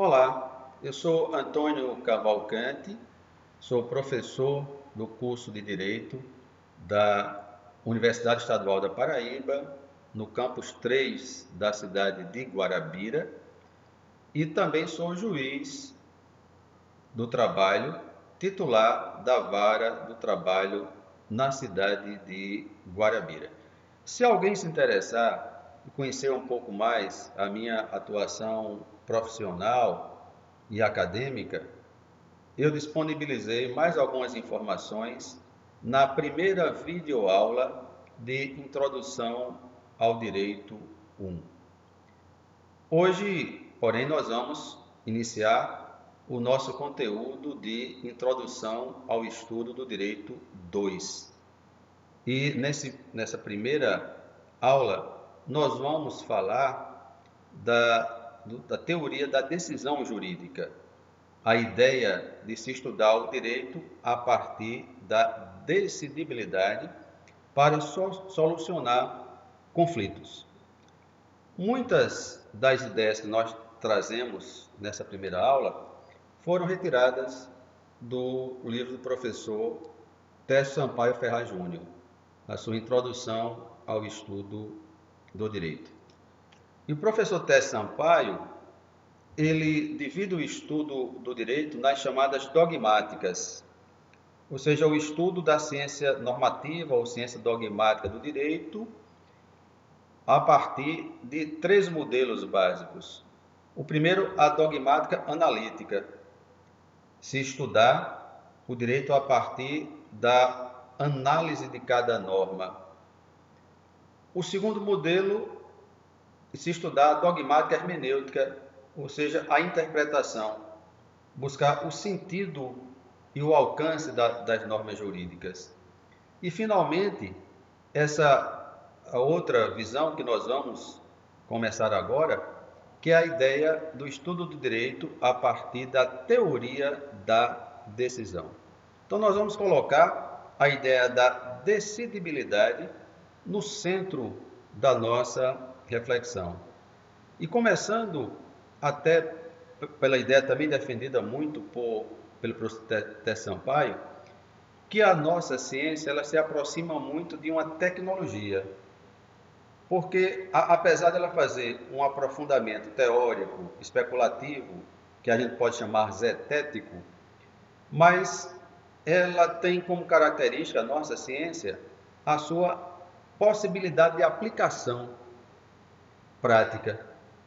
Olá, eu sou Antônio Cavalcante, sou professor do curso de Direito da Universidade Estadual da Paraíba, no campus 3 da cidade de Guarabira, e também sou juiz do trabalho, titular da Vara do Trabalho na cidade de Guarabira. Se alguém se interessar e conhecer um pouco mais a minha atuação profissional e acadêmica, eu disponibilizei mais algumas informações na primeira videoaula de Introdução ao Direito 1. Hoje, porém, nós vamos iniciar o nosso conteúdo de Introdução ao Estudo do Direito 2. E nessa primeira aula, nós vamos falar da teoria da decisão jurídica, a ideia de se estudar o direito a partir da decidibilidade para solucionar conflitos. Muitas das ideias que nós trazemos nessa primeira aula foram retiradas do livro do professor Técio Sampaio Ferraz Júnior, na sua introdução ao estudo do direito. E o professor Técio Sampaio, ele divide o estudo do direito nas chamadas dogmáticas, ou seja, o estudo da ciência normativa ou ciência dogmática do direito a partir de 3 modelos básicos. O primeiro, a dogmática analítica, se estudar o direito a partir da análise de cada norma. O segundo modelo, se estudar a dogmática hermenêutica, ou seja, a interpretação, buscar o sentido e o alcance das normas jurídicas. E, finalmente, a outra visão que nós vamos começar agora, que é a ideia do estudo do direito a partir da teoria da decisão. Então, nós vamos colocar a ideia da decidibilidade no centro da nossa reflexão. E começando até pela ideia também defendida muito pelo professor Técio Sampaio, que a nossa ciência ela se aproxima muito de uma tecnologia, porque apesar dela fazer um aprofundamento teórico, especulativo, que a gente pode chamar zetético, mas ela tem como característica, a nossa ciência, a sua possibilidade de aplicação prática.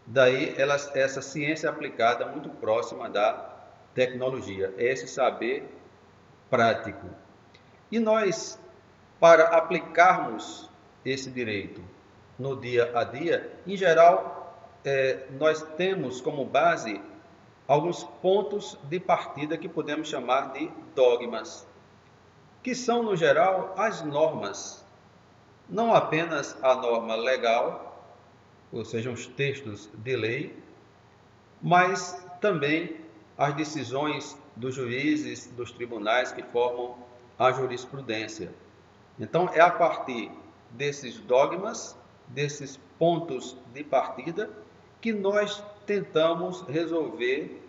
Daí essa ciência aplicada muito próxima da tecnologia, é esse saber prático. E nós, para aplicarmos esse direito no dia a dia, em geral, nós temos como base alguns pontos de partida que podemos chamar de dogmas, que são, no geral, as normas, não apenas a norma legal, ou seja, os textos de lei, mas também as decisões dos juízes, dos tribunais que formam a jurisprudência. Então, é a partir desses dogmas, desses pontos de partida, que nós tentamos resolver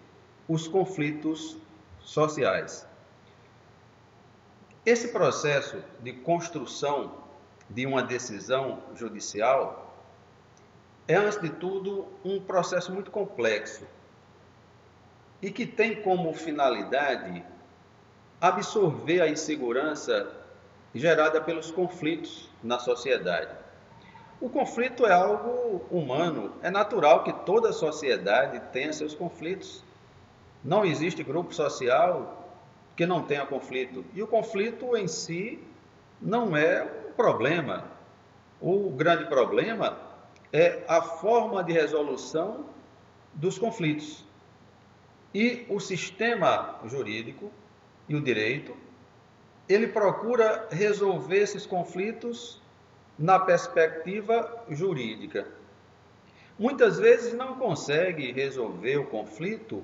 os conflitos sociais. Esse processo de construção de uma decisão judicial é, antes de tudo, um processo muito complexo e que tem como finalidade absorver a insegurança gerada pelos conflitos na sociedade. O conflito é algo humano, é natural que toda sociedade tenha seus conflitos. Não existe grupo social que não tenha conflito. E o conflito em si não é um problema. O grande problema é a forma de resolução dos conflitos. E o sistema jurídico e o direito, ele procura resolver esses conflitos na perspectiva jurídica. Muitas vezes não consegue resolver o conflito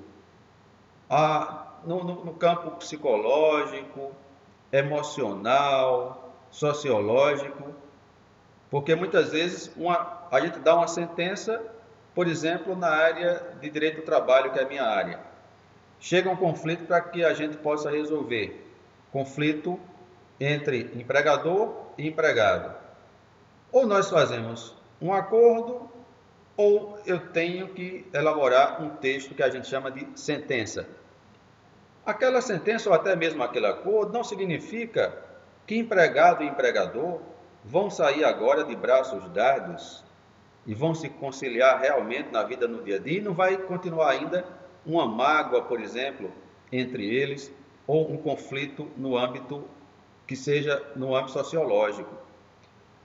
no campo psicológico, emocional, sociológico, porque muitas vezes a gente dá uma sentença por exemplo, na área de direito do trabalho, que é a minha área. Chega um conflito para que a gente possa resolver. Conflito entre empregador e empregado. Ou nós fazemos um acordo, ou eu tenho que elaborar um texto que a gente chama de sentença. Aquela sentença ou até mesmo aquele acordo não significa que empregado e empregador vão sair agora de braços dados e vão se conciliar realmente na vida no dia a dia, e não vai continuar ainda uma mágoa, por exemplo, entre eles, ou um conflito no âmbito que seja no âmbito sociológico.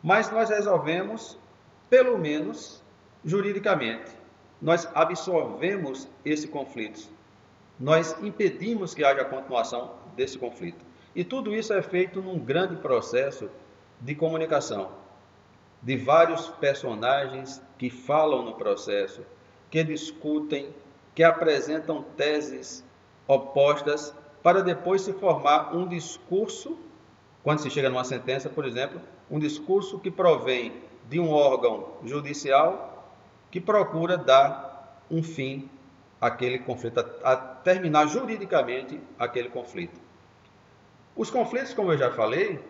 Mas nós resolvemos, pelo menos juridicamente, nós absorvemos esse conflito, nós impedimos que haja a continuação desse conflito. E tudo isso é feito num grande processo de comunicação, de vários personagens que falam no processo, que discutem, que apresentam teses opostas, para depois se formar um discurso, quando se chega numa sentença, por exemplo, um discurso que provém de um órgão judicial que procura dar um fim àquele conflito, a terminar juridicamente aquele conflito. Os conflitos, como eu já falei,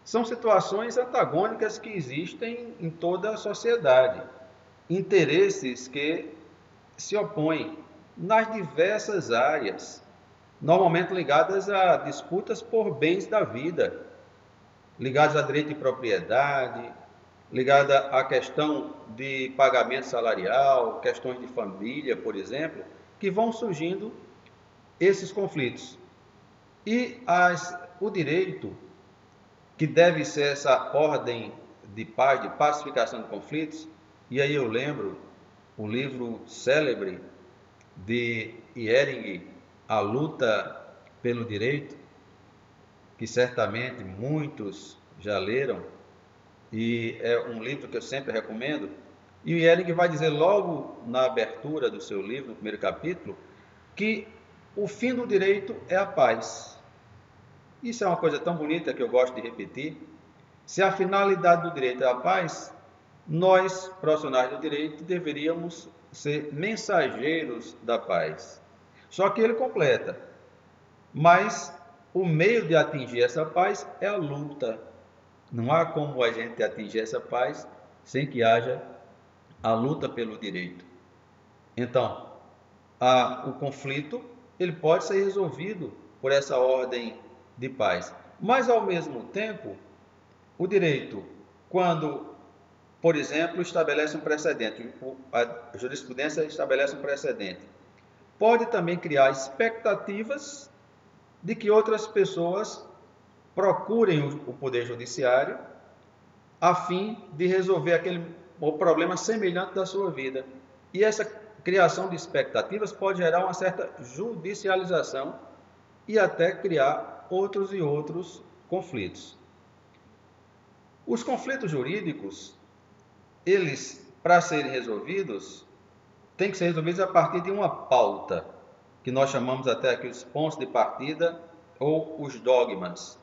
são situações antagônicas que existem em toda a sociedade, interesses que se opõem nas diversas áreas, normalmente ligadas a disputas por bens da vida, ligadas a direito de propriedade, ligada à questão de pagamento salarial, questões de família, por exemplo, que vão surgindo esses conflitos. E o direito, que deve ser essa ordem de paz, de pacificação de conflitos, e aí eu lembro o livro célebre de Ehring, A Luta pelo Direito, que certamente muitos já leram, e é um livro que eu sempre recomendo. E o Ehring vai dizer logo na abertura do seu livro, no primeiro capítulo, que o fim do direito é a paz. Isso é uma coisa tão bonita que eu gosto de repetir. Se a finalidade do direito é a paz, nós, profissionais do direito, deveríamos ser mensageiros da paz. Só que ele completa, mas o meio de atingir essa paz é a luta. Não há como a gente atingir essa paz sem que haja a luta pelo direito. Então, o conflito ele pode ser resolvido por essa ordem de paz. Mas, ao mesmo tempo, o direito, quando, por exemplo, estabelece um precedente, a jurisprudência estabelece um precedente, pode também criar expectativas de que outras pessoas procurem o Poder Judiciário a fim de resolver o problema semelhante da sua vida. E essa criação de expectativas pode gerar uma certa judicialização e até criar outros e outros conflitos. Os conflitos jurídicos, eles, para serem resolvidos, têm que ser resolvidos a partir de uma pauta, que nós chamamos até aqui os pontos de partida ou os dogmas,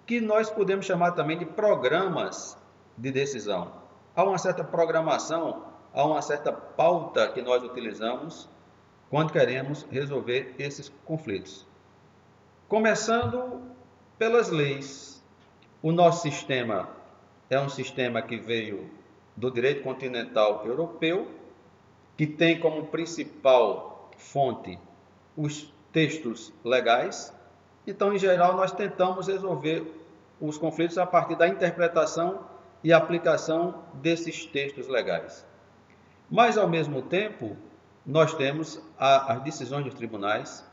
que nós podemos chamar também de programas de decisão. Há uma certa programação, há uma certa pauta que nós utilizamos quando queremos resolver esses conflitos. Começando pelas leis. O nosso sistema é um sistema que veio do direito continental europeu, que tem como principal fonte os textos legais. Então, em geral, nós tentamos resolver os conflitos a partir da interpretação e aplicação desses textos legais. Mas, ao mesmo tempo, nós temos as decisões dos tribunais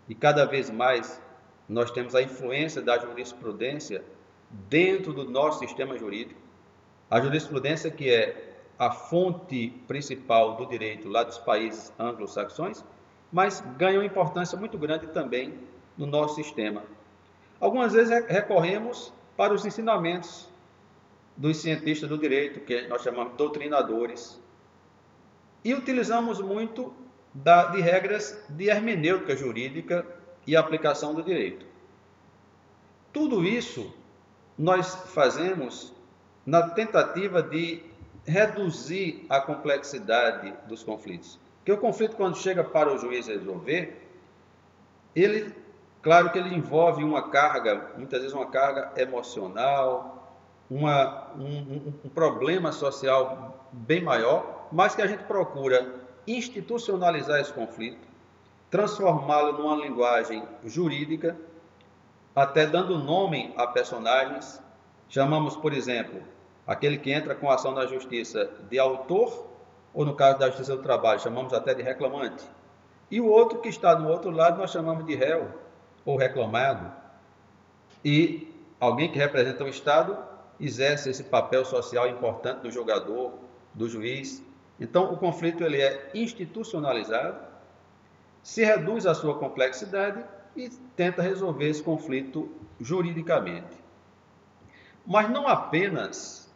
e cada vez mais nós temos a influência da jurisprudência dentro do nosso sistema jurídico. A jurisprudência, que é a fonte principal do direito lá dos países anglo-saxões, mas ganha uma importância muito grande também no nosso sistema. Algumas vezes recorremos para os ensinamentos dos cientistas do direito, que nós chamamos de doutrinadores, e utilizamos muito de regras de hermenêutica jurídica e aplicação do direito. Tudo isso nós fazemos na tentativa de reduzir a complexidade dos conflitos. Porque o conflito, quando chega para o juiz resolver, ele, claro que ele envolve uma carga, muitas vezes uma carga emocional, um problema social bem maior, mas que a gente procura institucionalizar esse conflito, transformá-lo numa linguagem jurídica, até dando nome a personagens. Chamamos, por exemplo, aquele que entra com a ação na justiça de autor, ou no caso da justiça do trabalho, chamamos até de reclamante. E o outro que está do outro lado, nós chamamos de réu, ou reclamado. E alguém que representa o Estado exerce esse papel social importante do julgador, do juiz. Então, o conflito ele é institucionalizado, se reduz a sua complexidade e tenta resolver esse conflito juridicamente. Mas não apenas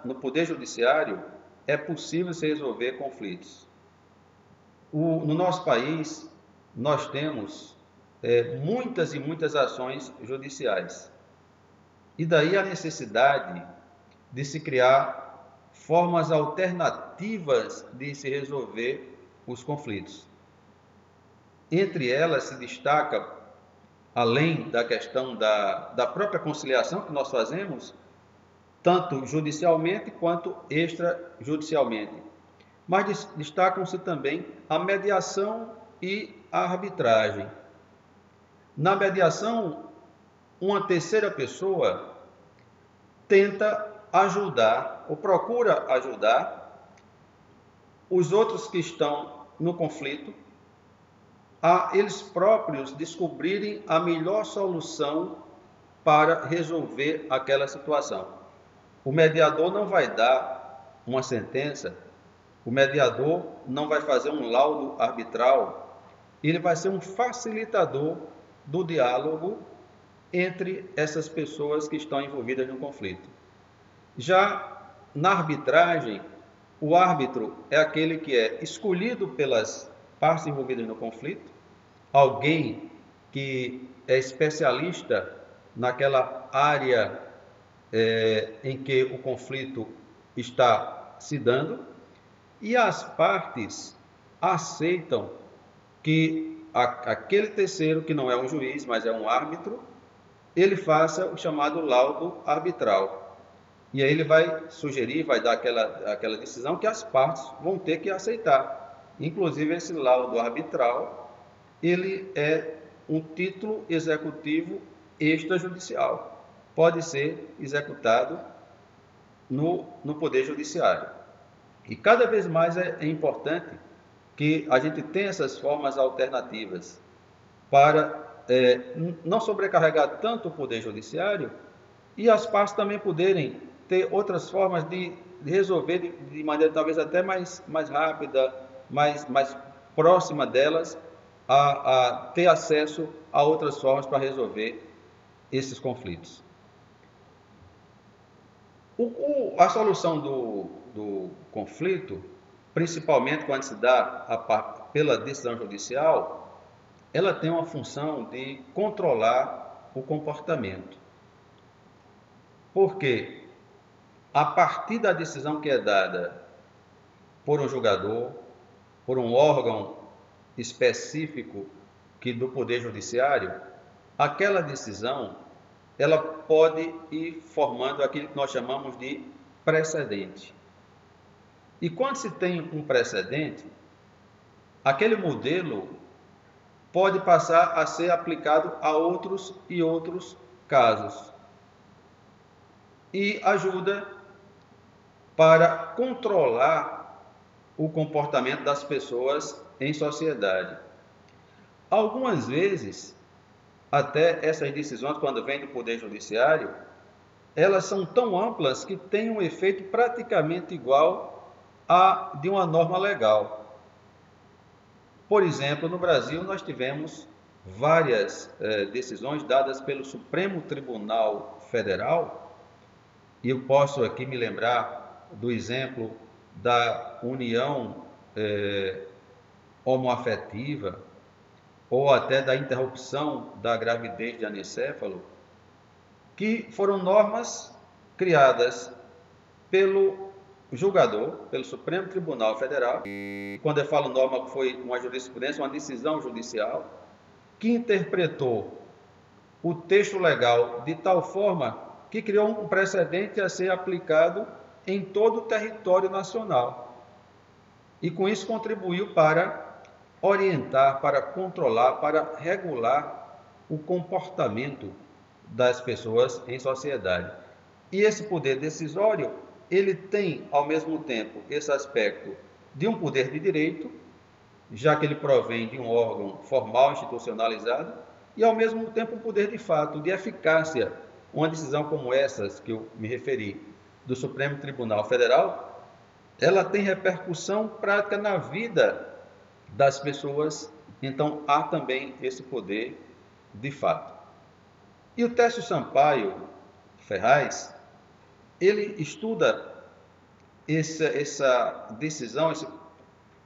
no Poder Judiciário é possível se resolver conflitos. No nosso país, nós temos muitas e muitas ações judiciais. E daí a necessidade de se criar formas alternativas de se resolver os conflitos. Entre elas se destaca, além da questão da própria conciliação que nós fazemos, tanto judicialmente quanto extrajudicialmente. Mas destacam-se também a mediação e a arbitragem. Na mediação, uma terceira pessoa tenta ajudar, ou procura ajudar, os outros que estão no conflito a eles próprios descobrirem a melhor solução para resolver aquela situação. O mediador não vai dar uma sentença, o mediador não vai fazer um laudo arbitral, ele vai ser um facilitador do diálogo entre essas pessoas que estão envolvidas no conflito. Já na arbitragem, o árbitro é aquele que é escolhido pelas partes envolvidas no conflito, alguém que é especialista naquela área em que o conflito está se dando, e as partes aceitam que aquele terceiro, que não é um juiz, mas é um árbitro, ele faça o chamado laudo arbitral. E aí ele vai sugerir, vai dar aquela decisão que as partes vão ter que aceitar. Inclusive, esse laudo arbitral, ele é um título executivo extrajudicial. Pode ser executado no Poder Judiciário. E cada vez mais é importante que a gente tenha essas formas alternativas para não sobrecarregar tanto o Poder Judiciário e as partes também poderem ter outras formas de resolver de maneira talvez até mais rápida, mais próxima delas, a ter acesso a outras formas para resolver esses conflitos. A solução do conflito, principalmente quando se dá pela decisão judicial, ela tem uma função de controlar o comportamento. Porque a partir da decisão que é dada por um julgador, por um órgão específico do Poder Judiciário, aquela decisão ela pode ir formando aquilo que nós chamamos de precedente. E quando se tem um precedente, aquele modelo pode passar a ser aplicado a outros e outros casos. E ajuda para controlar o comportamento das pessoas em sociedade. Algumas vezes, até essas decisões, quando vêm do Poder Judiciário, elas são tão amplas que têm um efeito praticamente igual a de uma norma legal. Por exemplo, no Brasil, nós tivemos várias decisões dadas pelo Supremo Tribunal Federal, e eu posso aqui me lembrar do exemplo da união homoafetiva, ou até da interrupção da gravidez de anencéfalo, que foram normas criadas pelo julgador pelo Supremo Tribunal Federal, quando eu falo norma, foi uma jurisprudência, uma decisão judicial, que interpretou o texto legal de tal forma que criou um precedente a ser aplicado em todo o território nacional. E com isso contribuiu para orientar, para controlar, para regular o comportamento das pessoas em sociedade. E esse poder decisório, ele tem, ao mesmo tempo, esse aspecto de um poder de direito, já que ele provém de um órgão formal, institucionalizado, e, ao mesmo tempo, um poder de fato, de eficácia. Uma decisão como essas que eu me referi, do Supremo Tribunal Federal, ela tem repercussão prática na vida das pessoas, então há também esse poder de fato. E o Tércio Sampaio Ferraz, ele estuda essa decisão,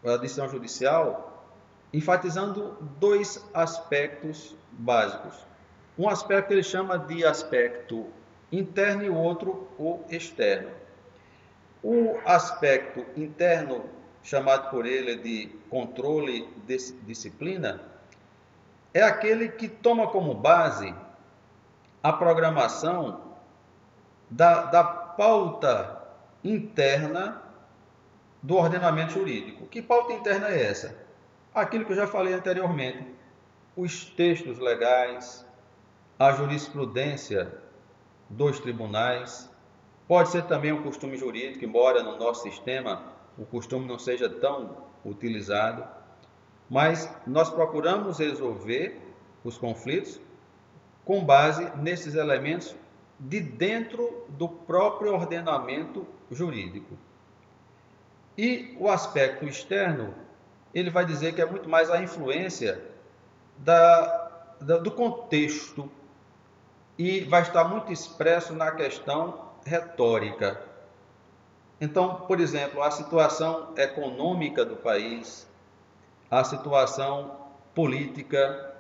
a decisão judicial, enfatizando dois aspectos básicos. Um aspecto ele chama de aspecto interno e o outro o externo. O aspecto interno, chamado por ele de controle de disciplina, é aquele que toma como base a programação da pauta interna do ordenamento jurídico. Que pauta interna é essa? Aquilo que eu já falei anteriormente, os textos legais, a jurisprudência dos tribunais, pode ser também um costume jurídico, embora no nosso sistema o costume não seja tão utilizado, mas nós procuramos resolver os conflitos com base nesses elementos de dentro do próprio ordenamento jurídico. E o aspecto externo, ele vai dizer que é muito mais a influência do contexto e vai estar muito expresso na questão retórica. Então, por exemplo, a situação econômica do país, a situação política,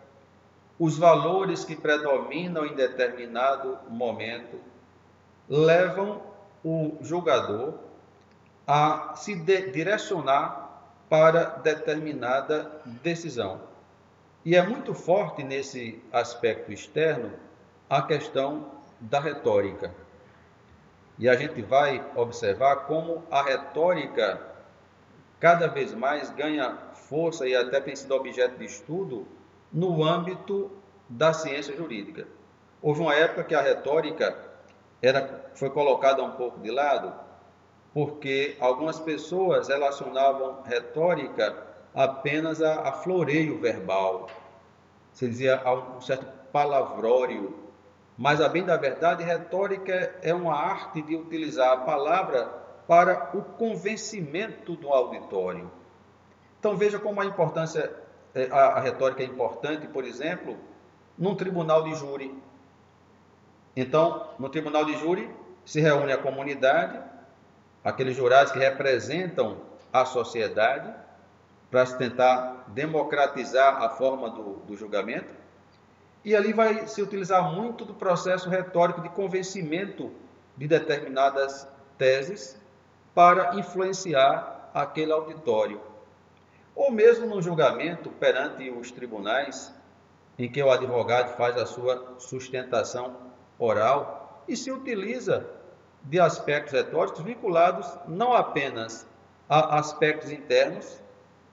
os valores que predominam em determinado momento, levam o julgador a se direcionar para determinada decisão. E é muito forte nesse aspecto externo a questão da retórica. E a gente vai observar como a retórica cada vez mais ganha força e até tem sido objeto de estudo no âmbito da ciência jurídica. Houve uma época que a retórica foi colocada um pouco de lado, porque algumas pessoas relacionavam retórica apenas a floreio verbal. Se dizia a um certo palavrório. Mas, a bem da verdade, retórica é uma arte de utilizar a palavra para o convencimento do auditório. Então, veja como a retórica é importante, por exemplo, num tribunal de júri. Então, no tribunal de júri, se reúne a comunidade, aqueles jurados que representam a sociedade, para se tentar democratizar a forma do julgamento. E ali vai se utilizar muito do processo retórico de convencimento de determinadas teses para influenciar aquele auditório. Ou mesmo no julgamento perante os tribunais, em que o advogado faz a sua sustentação oral e se utiliza de aspectos retóricos vinculados não apenas a aspectos internos,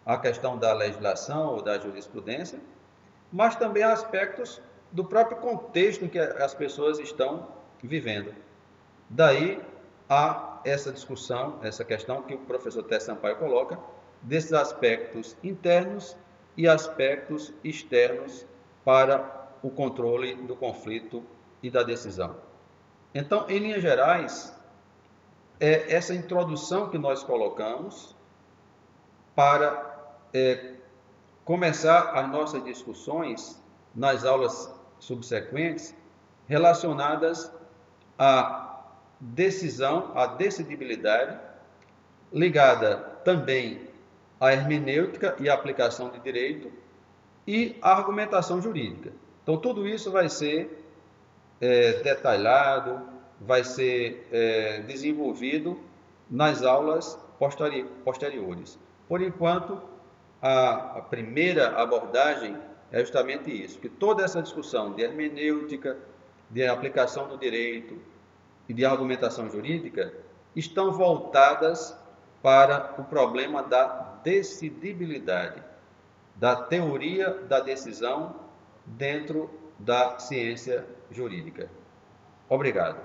a questão da legislação ou da jurisprudência, mas também a aspectos do próprio contexto em que as pessoas estão vivendo. Daí há essa discussão, essa questão que o professor Tércio Sampaio coloca, desses aspectos internos e aspectos externos para o controle do conflito e da decisão. Então, em linhas gerais, é essa introdução que nós colocamos para começar as nossas discussões nas aulas subsequentes relacionadas à decisão, à decidibilidade, ligada também à hermenêutica e à aplicação de direito e à argumentação jurídica. Então, tudo isso vai ser detalhado, vai ser desenvolvido nas aulas posteriores. Por enquanto, a primeira abordagem é justamente isso, que toda essa discussão de hermenêutica, de aplicação do direito e de argumentação jurídica estão voltadas para o problema da decidibilidade, da teoria da decisão dentro da ciência jurídica. Obrigado.